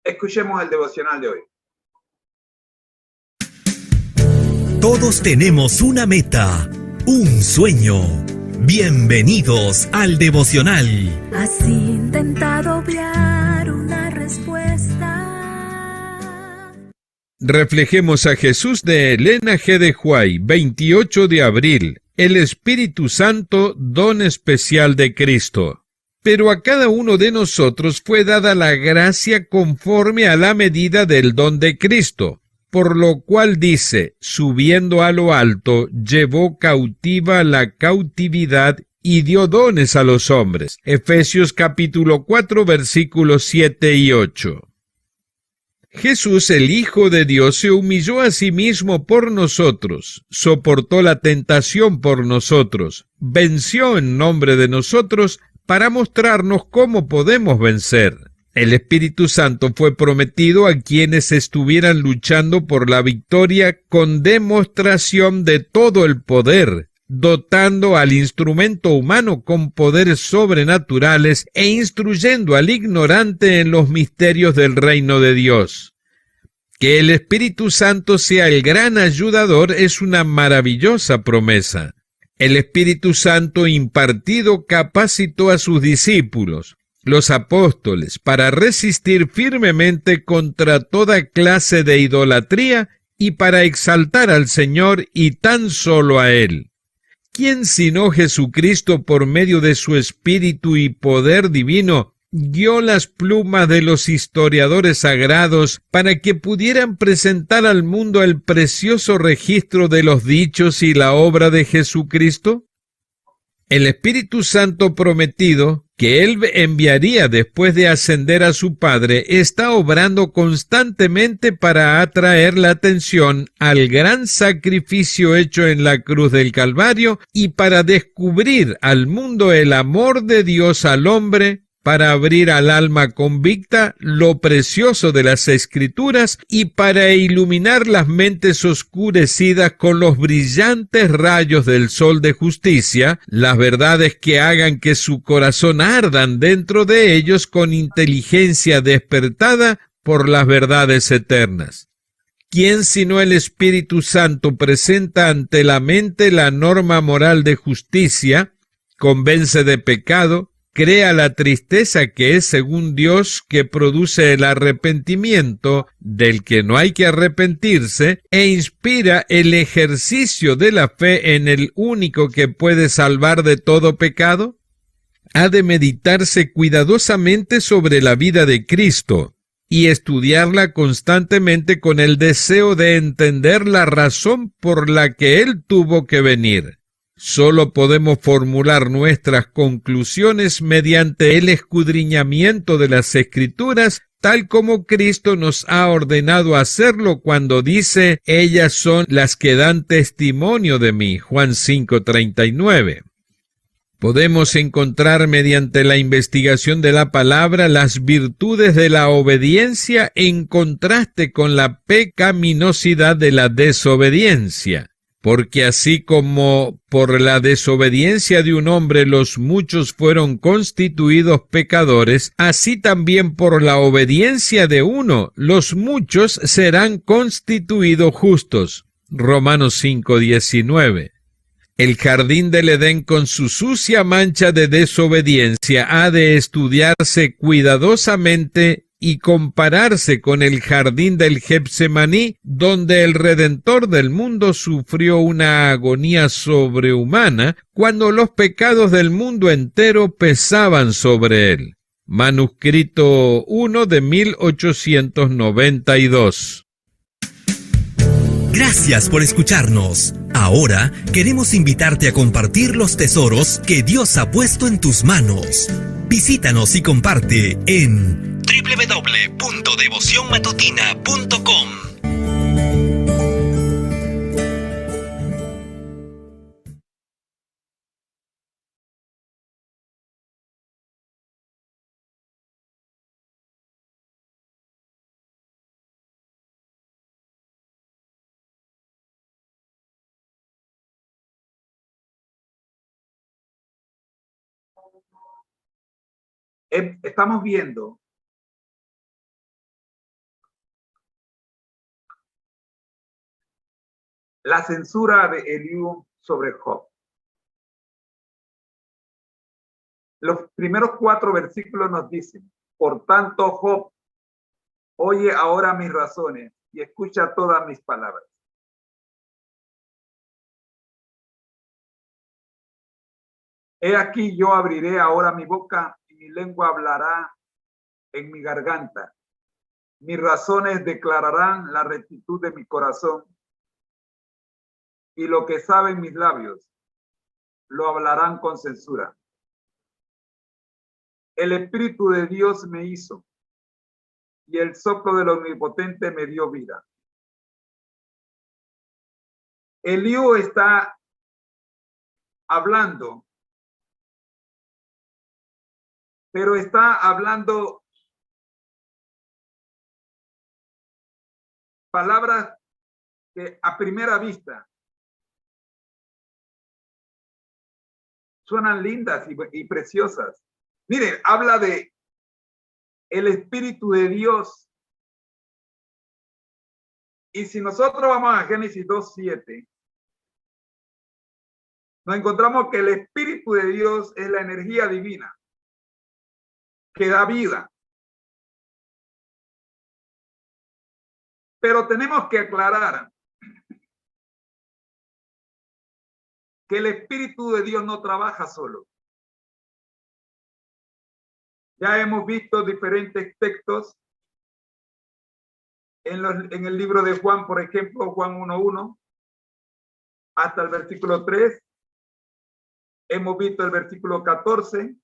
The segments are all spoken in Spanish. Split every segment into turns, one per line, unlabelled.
Escuchemos el devocional de hoy.
Todos tenemos una meta, un sueño. Bienvenidos al devocional.
¿Has intentado obviar una respuesta?
Reflejemos a Jesús de Elena G. de Huay, 28 de abril. El Espíritu Santo, don especial de Cristo. Pero a cada uno de nosotros fue dada la gracia conforme a la medida del don de Cristo. Por lo cual dice, subiendo a lo alto, llevó cautiva la cautividad y dio dones a los hombres. Efesios capítulo 4, versículos 7 y 8. Jesús, el Hijo de Dios, se humilló a sí mismo por nosotros, soportó la tentación por nosotros, venció en nombre de nosotros para mostrarnos cómo podemos vencer. El Espíritu Santo fue prometido a quienes estuvieran luchando por la victoria con demostración de todo el poder, dotando al instrumento humano con poderes sobrenaturales e instruyendo al ignorante en los misterios del reino de Dios. Que el Espíritu Santo sea el gran ayudador es una maravillosa promesa. El Espíritu Santo impartido capacitó a sus discípulos, los apóstoles, para resistir firmemente contra toda clase de idolatría y para exaltar al Señor y tan solo a Él. ¿Quién sino Jesucristo, por medio de su Espíritu y poder divino, guió las plumas de los historiadores sagrados para que pudieran presentar al mundo el precioso registro de los dichos y la obra de Jesucristo? El Espíritu Santo prometido, que Él enviaría después de ascender a su Padre, está obrando constantemente para atraer la atención al gran sacrificio hecho en la cruz del Calvario y para descubrir al mundo el amor de Dios al hombre, para abrir al alma convicta lo precioso de las Escrituras y para iluminar las mentes oscurecidas con los brillantes rayos del sol de justicia, las verdades que hagan que su corazón ardan dentro de ellos con inteligencia despertada por las verdades eternas. ¿Quién sino el Espíritu Santo presenta ante la mente la norma moral de justicia, convence de pecado, crea la tristeza que es según Dios, que produce el arrepentimiento del que no hay que arrepentirse, e inspira el ejercicio de la fe en el único que puede salvar de todo pecado? Ha de meditarse cuidadosamente sobre la vida de Cristo y estudiarla constantemente con el deseo de entender la razón por la que Él tuvo que venir. Solo podemos formular nuestras conclusiones mediante el escudriñamiento de las Escrituras, tal como Cristo nos ha ordenado hacerlo cuando dice, ellas son las que dan testimonio de mí, Juan 5:39. Podemos encontrar mediante la investigación de la palabra las virtudes de la obediencia en contraste con la pecaminosidad de la desobediencia. Porque así como por la desobediencia de un hombre los muchos fueron constituidos pecadores, así también por la obediencia de uno los muchos serán constituidos justos. Romanos 5:19. El jardín del Edén con su sucia mancha de desobediencia ha de estudiarse cuidadosamente y compararse con el jardín del Getsemaní, donde el Redentor del mundo sufrió una agonía sobrehumana cuando los pecados del mundo entero pesaban sobre él. Manuscrito 1 de 1892.
Gracias por escucharnos. Ahora queremos invitarte a compartir los tesoros que Dios ha puesto en tus manos. Visítanos y comparte en www.devocionmatutina.com.
Estamos viendo la censura de Eliú sobre Job. Los primeros 4 versículos nos dicen: por tanto, Job, oye ahora mis razones y escucha todas mis palabras. He aquí, yo abriré ahora mi boca y mi lengua hablará en mi garganta. Mis razones declararán la rectitud de mi corazón, y lo que saben mis labios lo hablarán con censura. El Espíritu de Dios me hizo, y el soplo del Omnipotente me dio vida. Eliú está hablando, pero está hablando palabras que a primera vista suenan lindas y preciosas. Miren, habla de el Espíritu de Dios. Y si nosotros vamos a Génesis 2:7, nos encontramos que el Espíritu de Dios es la energía divina que da vida. Pero tenemos que aclarar que el Espíritu de Dios no trabaja solo. Ya hemos visto diferentes textos en el libro de Juan, por ejemplo, Juan 1:1 hasta el versículo 3. Hemos visto el versículo 14.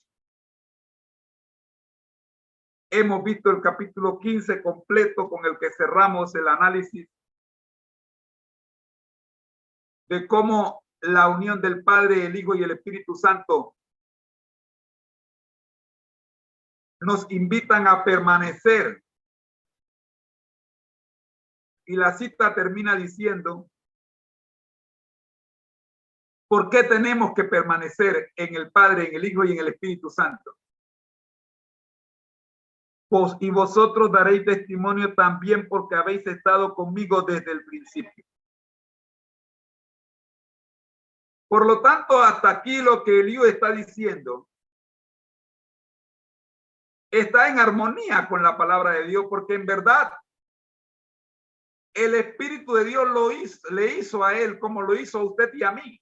Hemos visto el capítulo 15 completo, con el que cerramos el análisis de cómo la unión del Padre, el Hijo y el Espíritu Santo nos invitan a permanecer. Y la cita termina diciendo: ¿por qué tenemos que permanecer en el Padre, en el Hijo y en el Espíritu Santo? Pues, y vosotros daréis testimonio también, porque habéis estado conmigo desde el principio. Por lo tanto, hasta aquí lo que Eliú está diciendo está en armonía con la palabra de Dios, porque en verdad el Espíritu de Dios le hizo a él como lo hizo a usted y a mí.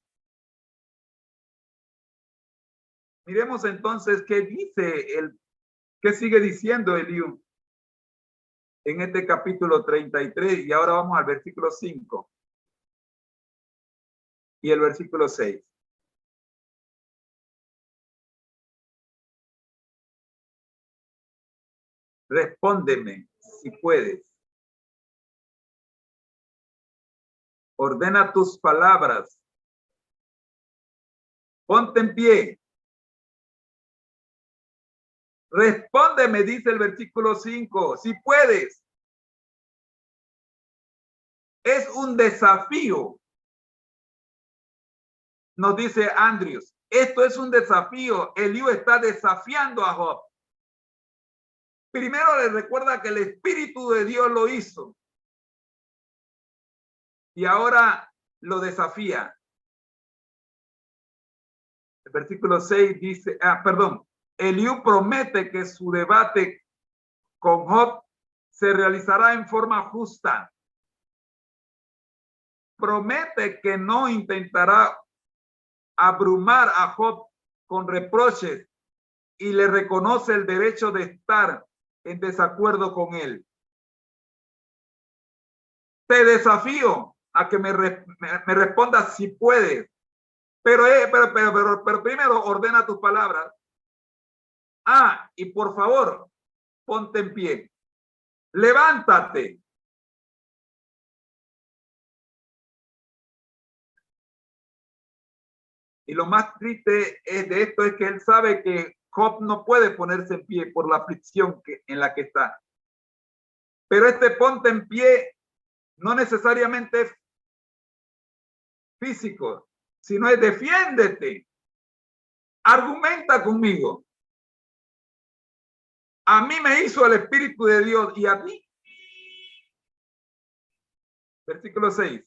Miremos entonces qué dice qué sigue diciendo Eliú en este capítulo 33, y ahora vamos al versículo 5 y el versículo 6. Respóndeme si puedes. Ordena tus palabras. Ponte en pie. Respóndeme, dice el versículo 5, si puedes. Es un desafío. Nos dice Andrews, esto es un desafío. Eliú está desafiando a Job. Primero le recuerda que el Espíritu de Dios lo hizo. Y ahora lo desafía. El versículo 6 dice, Eliú promete que su debate con Job se realizará en forma justa. Promete que no intentará abrumar a Job con reproches y le reconoce el derecho de estar en desacuerdo con él. Te desafío a que me respondas si puedes, pero primero ordena tus palabras. Y por favor, ponte en pie. Levántate. Y lo más triste de esto es que él sabe que Job no puede ponerse en pie por la aflicción en la que está. Pero este ponte en pie no necesariamente es físico, sino es defiéndete. Argumenta conmigo. A mí me hizo el Espíritu de Dios, y a ti. Versículo 6.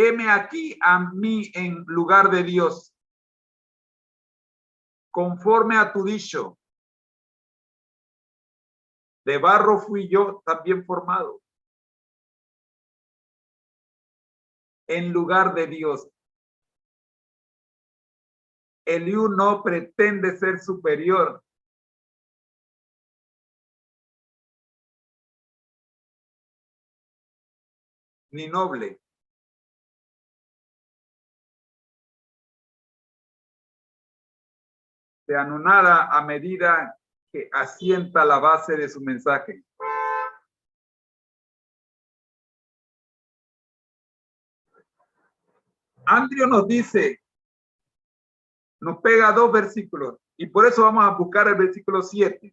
heme aquí a mí en lugar de Dios, conforme a tu dicho. De barro fui yo también formado, en lugar de Dios. Eliú no pretende ser superior. Ni noble. Se anonada a medida que asienta la base de su mensaje. Andrew nos dice, nos pega 2 versículos y por eso vamos a buscar el versículo 7.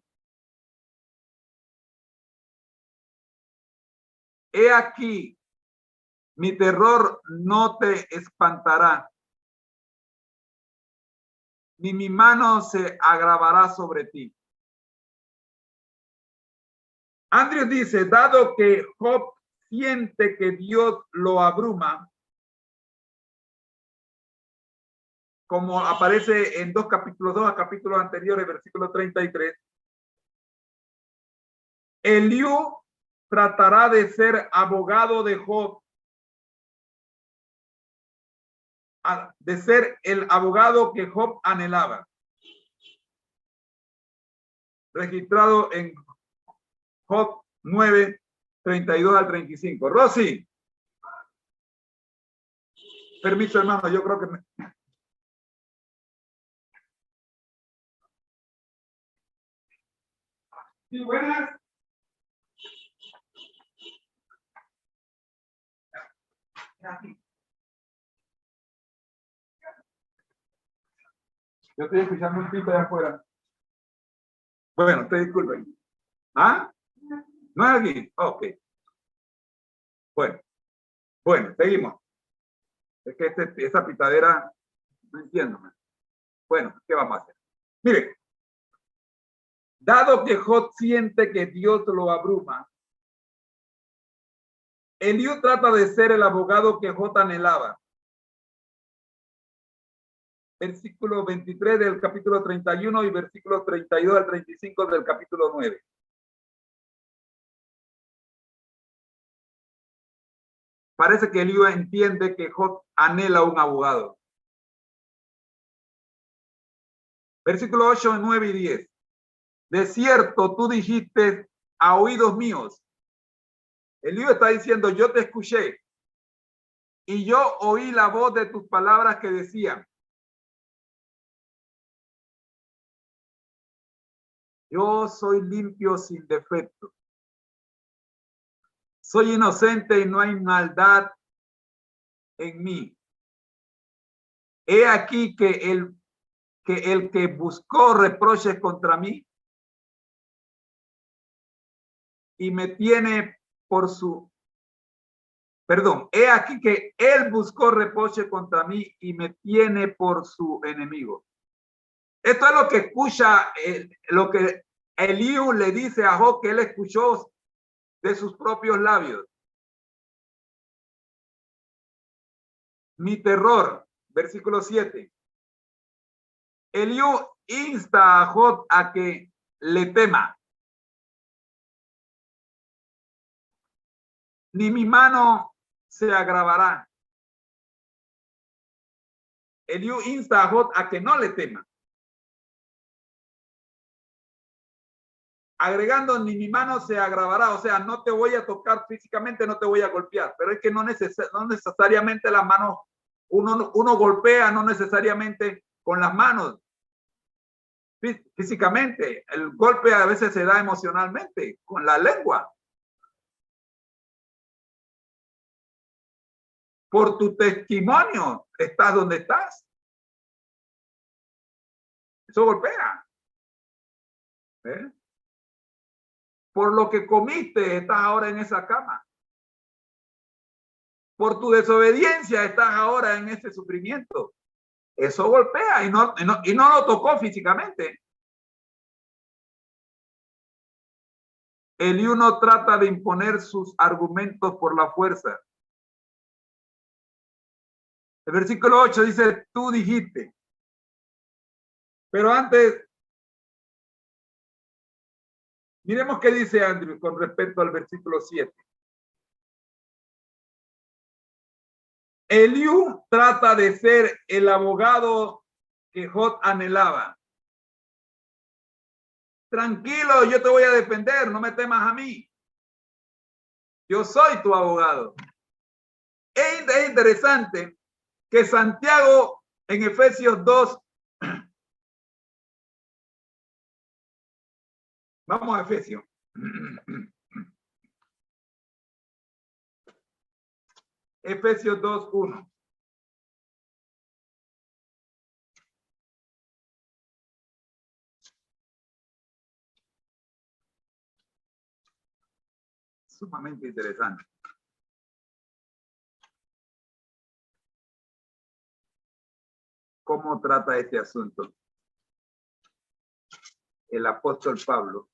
He aquí, mi terror no te espantará, ni mi mano se agravará sobre ti. Andrew dice, dado que Job siente que Dios lo abruma, como aparece en 2 capítulos anteriores, versículo 33, Eliú tratará de ser abogado de Job, de ser el abogado que Job anhelaba. Registrado en Job 9, 32 al 35. Rosy. Permiso, hermano, yo creo que Sí, buenas. Yo estoy escuchando un pito de afuera. Bueno, te disculpen. ¿Ah? ¿No es aquí? Ok. Bueno, seguimos. Es que esa pitadera, no entiendo. Bueno, ¿qué vamos a hacer? Mire, dado que Job siente que Dios lo abruma, Eliú trata de ser el abogado que Job anhelaba. Versículo 23 del capítulo 31 y versículo 32 al 35 del capítulo 9. Parece que Eliú entiende que Job anhela un abogado. Versículo 8, 9 y 10. De cierto, tú dijiste a oídos míos. Eliú está diciendo, yo te escuché y yo oí la voz de tus palabras que decían, yo soy limpio sin defecto. Soy inocente y no hay maldad en mí. He aquí que el que buscó reproches contra mí y me tiene por su... Perdón, he aquí que él buscó reproche contra mí y me tiene por su enemigo. Esto es lo que escucha, lo que Eliú le dice a Job que él escuchó de sus propios labios. Mi terror, versículo 7. Eliú insta a Job a que le tema. Ni mi mano se agravará. Eliú insta a Job a que no le tema. Agregando, ni mi mano se agravará, o sea, no te voy a tocar físicamente, no te voy a golpear, pero es que no necesariamente las manos, uno golpea, no necesariamente con las manos, físicamente, el golpe a veces se da emocionalmente, con la lengua. Por tu testimonio, estás donde estás. Eso golpea. ¿Eh? Por lo que comiste, estás ahora en esa cama. Por tu desobediencia, estás ahora en ese sufrimiento. Eso golpea y no lo tocó físicamente. Eliú no trata de imponer sus argumentos por la fuerza. El versículo 8 dice, tú dijiste. Pero antes, miremos qué dice Andrew con respecto al versículo 7. Eliú trata de ser el abogado que Job anhelaba. Tranquilo, yo te voy a defender, no me temas a mí. Yo soy tu abogado. Es interesante que Santiago en Efesios 2, vamos a Efesios. Efesios 2, 1. Sumamente interesante. ¿Cómo trata este asunto el apóstol Pablo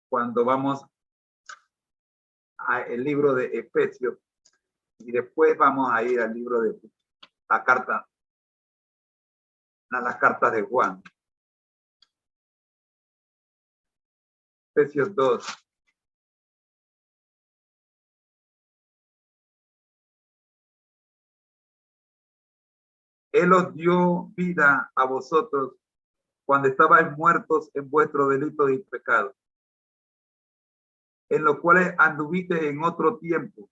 cuando vamos al libro de Efesios y después vamos a ir al libro de la carta, a las cartas de Juan? Efesios 2. Él os dio vida a vosotros cuando estabais muertos en vuestros delitos y pecados, en los cuales anduviste en otro tiempo,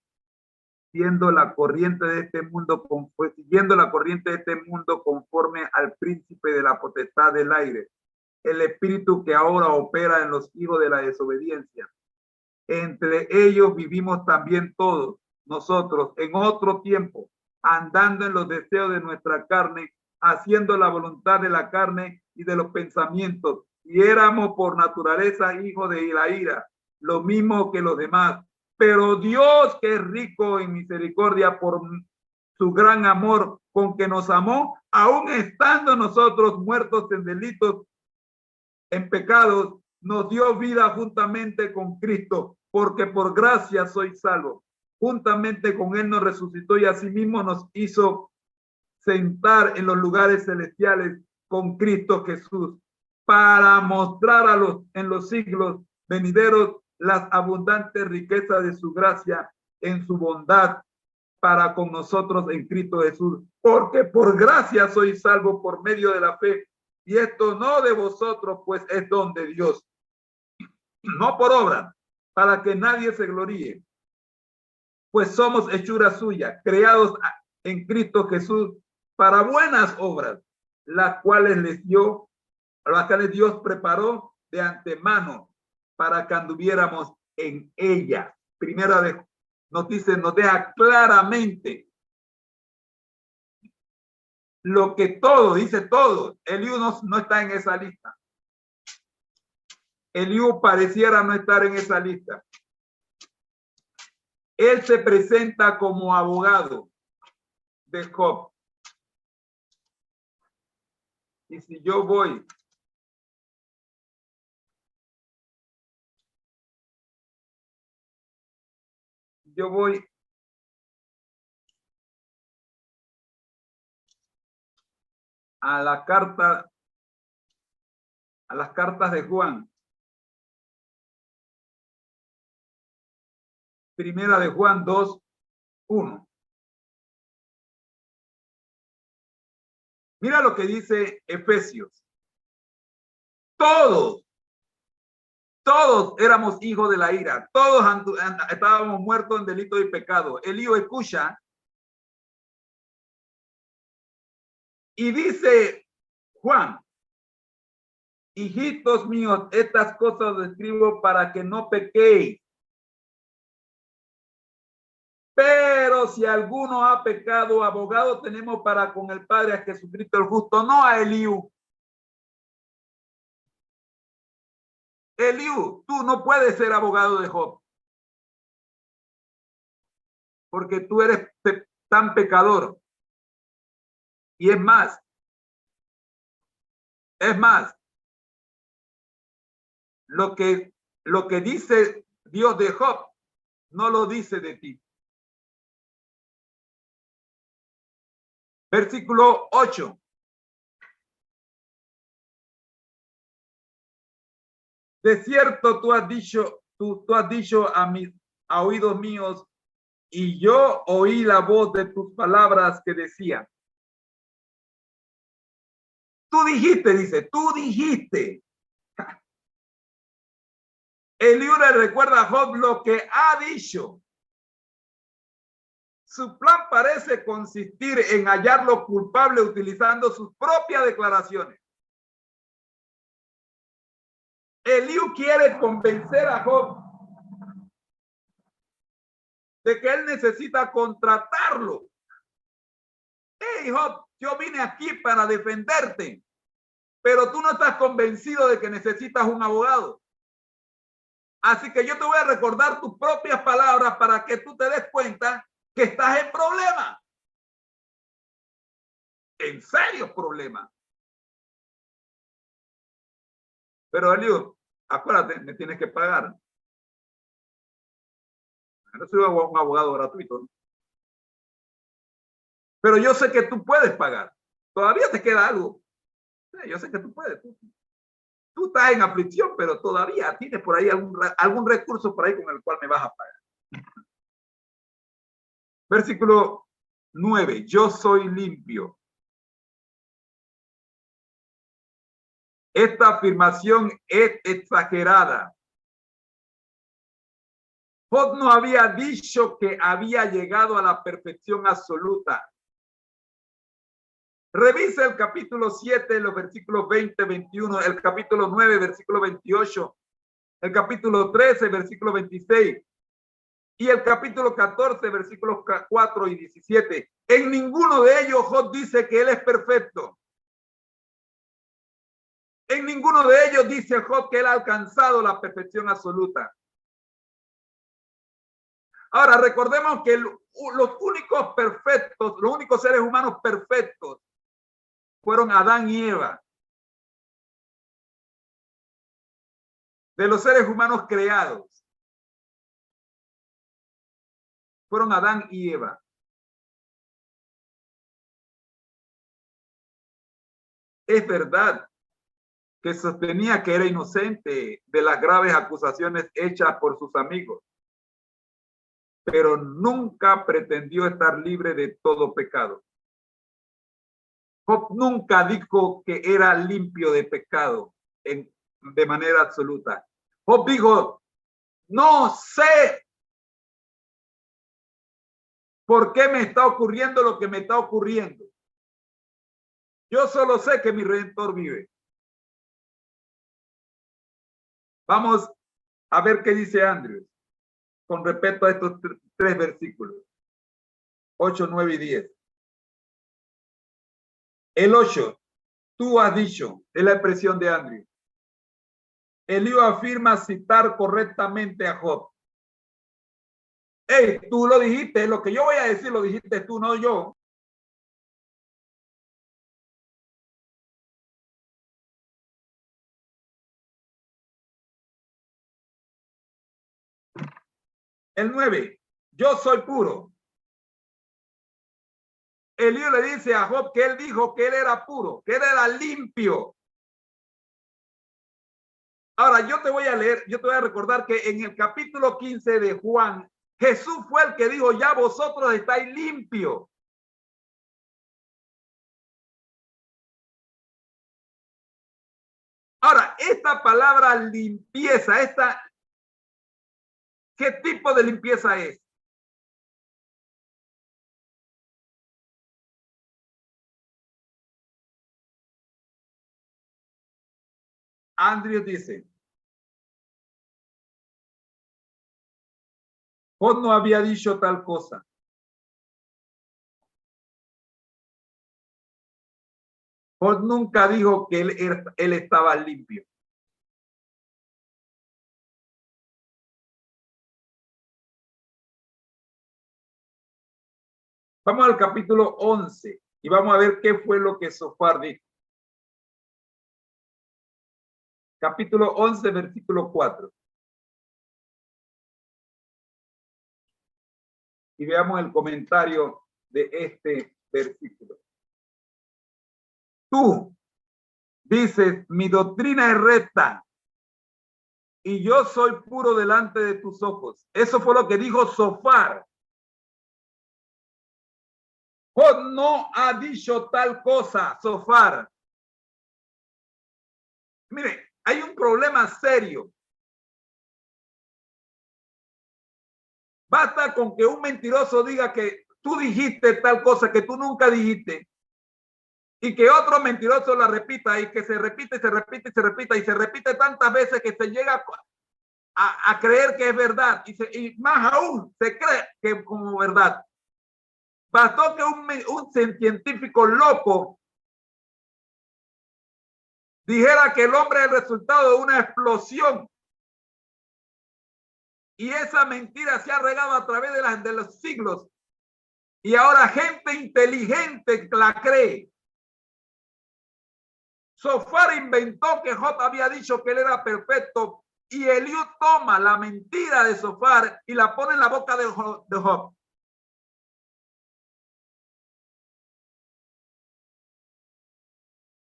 siguiendo la corriente de este mundo conforme al príncipe de la potestad del aire, el espíritu que ahora opera en los hijos de la desobediencia. Entre ellos vivimos también todos nosotros en otro tiempo, andando en los deseos de nuestra carne, haciendo la voluntad de la carne y de los pensamientos, y éramos por naturaleza hijos de la ira, lo mismo que los demás. Pero Dios, que es rico en misericordia por su gran amor con que nos amó, aun estando nosotros muertos en delitos, en pecados, nos dio vida juntamente con Cristo, porque por gracia sois salvos. Juntamente con él nos resucitó y asimismo nos hizo sentar en los lugares celestiales con Cristo Jesús, para mostrar en los siglos venideros las abundantes riquezas de su gracia en su bondad para con nosotros en Cristo Jesús. Porque por gracia sois salvos por medio de la fe, y esto no de vosotros, pues es don de Dios, no por obra, para que nadie se gloríe. Pues somos hechura suya, creados en Cristo Jesús para buenas obras, las cuales Dios preparó de antemano para que anduviéramos en ella. Primera vez nos deja claramente lo que todo, dice todo. Eliú no está en esa lista. Eliú pareciera no estar en esa lista. Él se presenta como abogado de Job. Y si yo voy a las cartas de Juan. Primera de Juan 2, 1. Mira lo que dice Efesios. Todos éramos hijos de la ira. Todos estábamos muertos en delito y pecado. Eliú escucha y dice Juan: hijitos míos, estas cosas os escribo para que no pequéis. Pero si alguno ha pecado, abogado tenemos para con el Padre, a Jesucristo el justo, no a Eliú. Eliú, tú no puedes ser abogado de Job, porque tú eres tan pecador. Y es más, lo que dice Dios de Job, no lo dice de ti. Versículo 8. De cierto, tú has dicho a oídos míos, y yo oí la voz de tus palabras que decían. Tú dijiste, dice, tú dijiste. Eliú le recuerda a Job lo que ha dicho. Su plan parece consistir en hallarlo culpable utilizando sus propias declaraciones. Eliú quiere convencer a Job de que él necesita contratarlo. Hey, Job, yo vine aquí para defenderte, pero tú no estás convencido de que necesitas un abogado. Así que yo te voy a recordar tus propias palabras para que tú te des cuenta que estás en problema. En serio problema. Pero Eliú, acuérdate, me tienes que pagar. No soy un abogado gratuito. Pero yo sé que tú puedes pagar. Todavía te queda algo. Yo sé que tú puedes. Tú estás en aflicción, pero todavía tienes por ahí algún recurso por ahí con el cual me vas a pagar. Versículo 9. Yo soy limpio. Esta afirmación es exagerada. Job no había dicho que había llegado a la perfección absoluta. Revisa el capítulo 7, los versículos 20, 21, el capítulo 9, versículo 28, el capítulo 13, versículo 26 y el capítulo 14, versículos 4 y 17. En ninguno de ellos Job dice que él es perfecto. En ninguno de ellos dice Job que él ha alcanzado la perfección absoluta. Ahora, recordemos que los únicos perfectos, los únicos seres humanos perfectos fueron Adán y Eva. De los seres humanos creados, fueron Adán y Eva. Es verdad que sostenía que era inocente de las graves acusaciones hechas por sus amigos, pero nunca pretendió estar libre de todo pecado. Job nunca dijo que era limpio de pecado de manera absoluta. Job dijo, no sé por qué me está ocurriendo lo que me está ocurriendo. Yo solo sé que mi Redentor vive. Vamos a ver qué dice Andrews con respecto a estos tres versículos, 8, 9 y 10. El 8, tú has dicho, es la expresión de Andrews. Eliú afirma citar correctamente a Job. Hey, tú lo dijiste, lo que yo voy a decir lo dijiste tú, no yo. El 9, yo soy puro. Eliú le dice a Job que él dijo que él era puro, que él era limpio. Ahora, yo te voy a leer, yo te voy a recordar que en el capítulo 15 de Juan, Jesús fue el que dijo, ya vosotros estáis limpios. Ahora, esta palabra limpieza, ¿qué tipo de limpieza es? Andrew dice, Job no había dicho tal cosa. Job nunca dijo que él estaba limpio. Vamos al capítulo 11 y vamos a ver qué fue lo que Sofar dijo. Capítulo 11, versículo 4. Y veamos el comentario de este versículo. Tú dices, mi doctrina es recta y yo soy puro delante de tus ojos. Eso fue lo que dijo Sofar. Job no ha dicho tal cosa, Sofar. Mire, hay un problema serio. Basta con que un mentiroso diga que tú dijiste tal cosa que tú nunca dijiste y que otro mentiroso la repita y que se repite, se repite, se repita y se repite tantas veces que se llega a creer que es verdad y más aún se cree que como verdad. Bastó que un científico loco dijera que el hombre es el resultado de una explosión y esa mentira se ha regado a través de los siglos y ahora gente inteligente la cree. Sofar inventó que Job había dicho que él era perfecto y Eliú toma la mentira de Sofar y la pone en la boca de Job.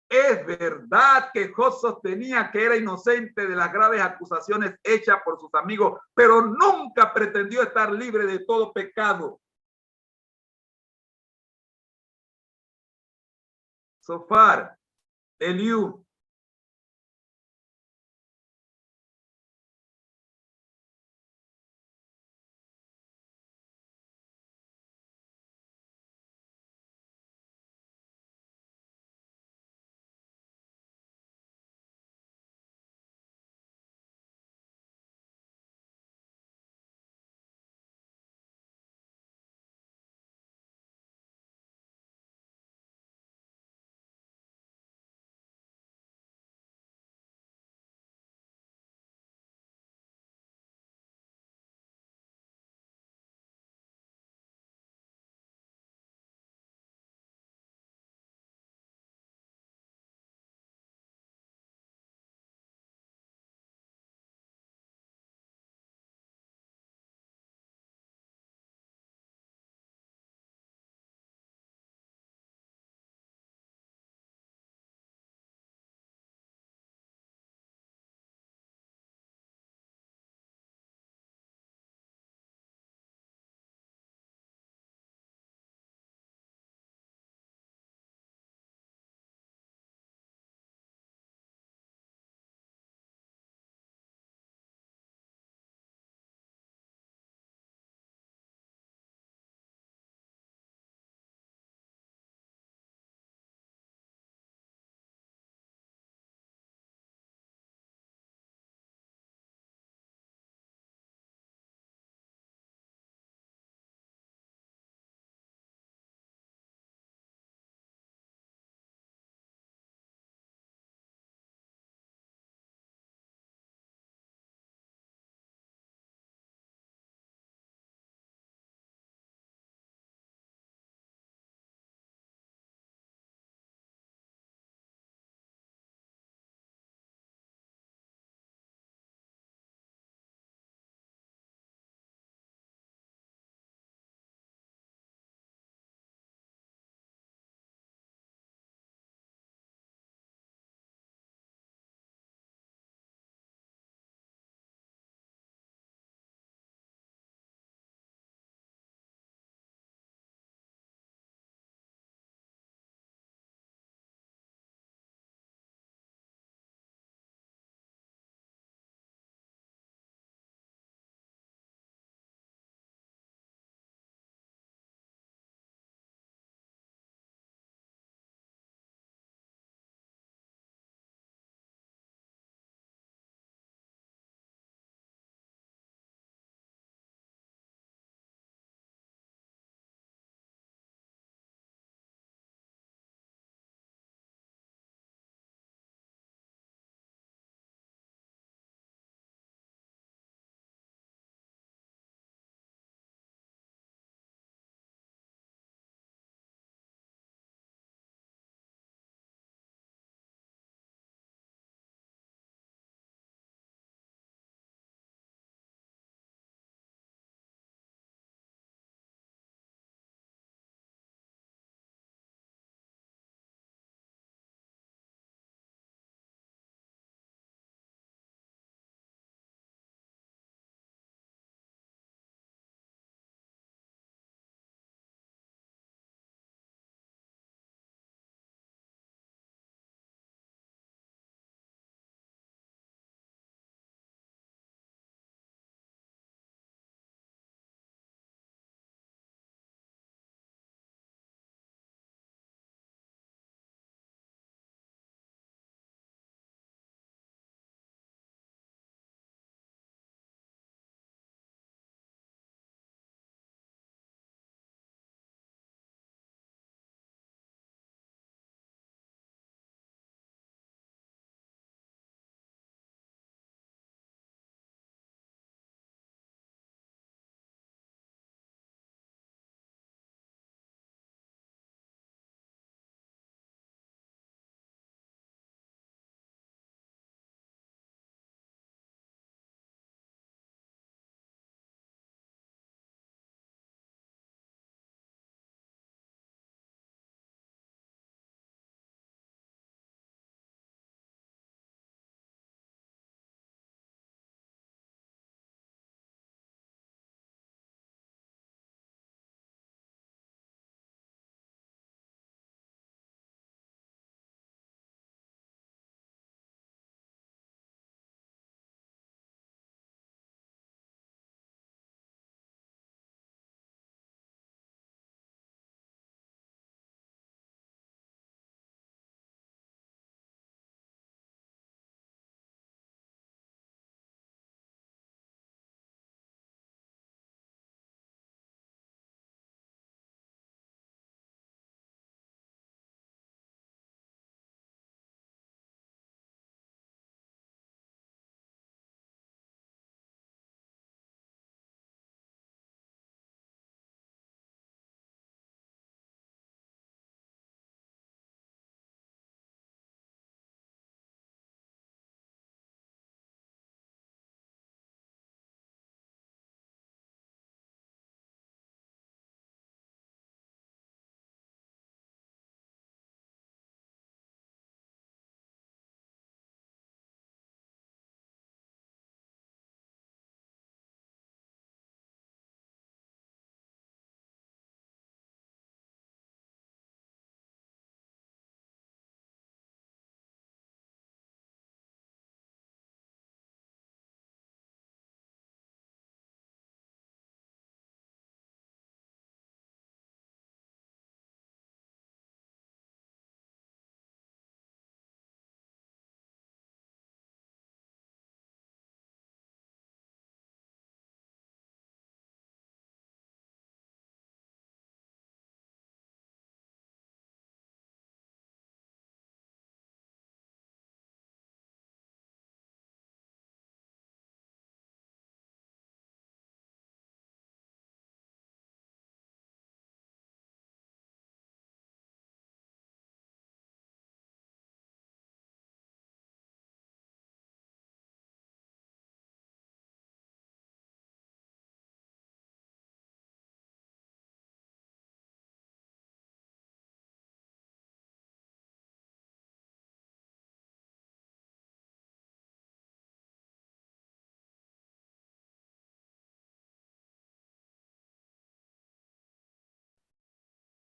Es verdad que Job sostenía que era inocente de las graves acusaciones hechas por sus amigos, pero nunca pretendió estar libre de todo pecado. Sofar, Eliú,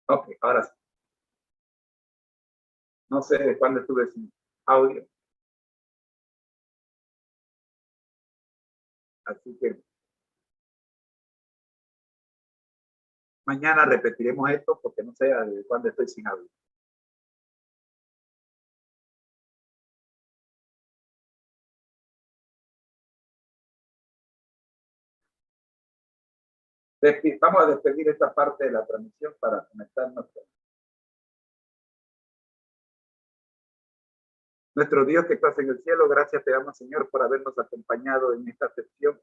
Ok, ahora sí. No sé de cuándo estuve sin audio. Así que mañana repetiremos esto porque no sé de cuándo estoy sin audio. Vamos a despedir esta parte de la transmisión para conectarnos con nuestro Dios que estás en el cielo. Gracias te damos, Señor, por habernos acompañado en esta sesión.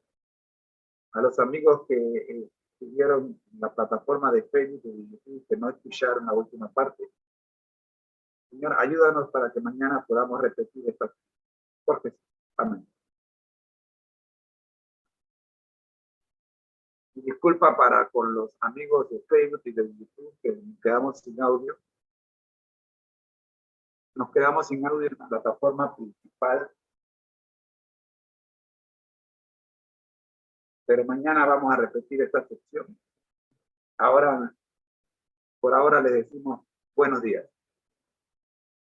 A los amigos que siguieron la plataforma de Facebook y YouTube, que no escucharon la última parte. Señor, ayúdanos para que mañana podamos repetir esta porque amén. Y disculpa con los amigos de Facebook y de YouTube que nos quedamos sin audio. Nos quedamos sin audio en la plataforma principal. Pero mañana vamos a repetir esta sección. Ahora, por ahora les decimos buenos días.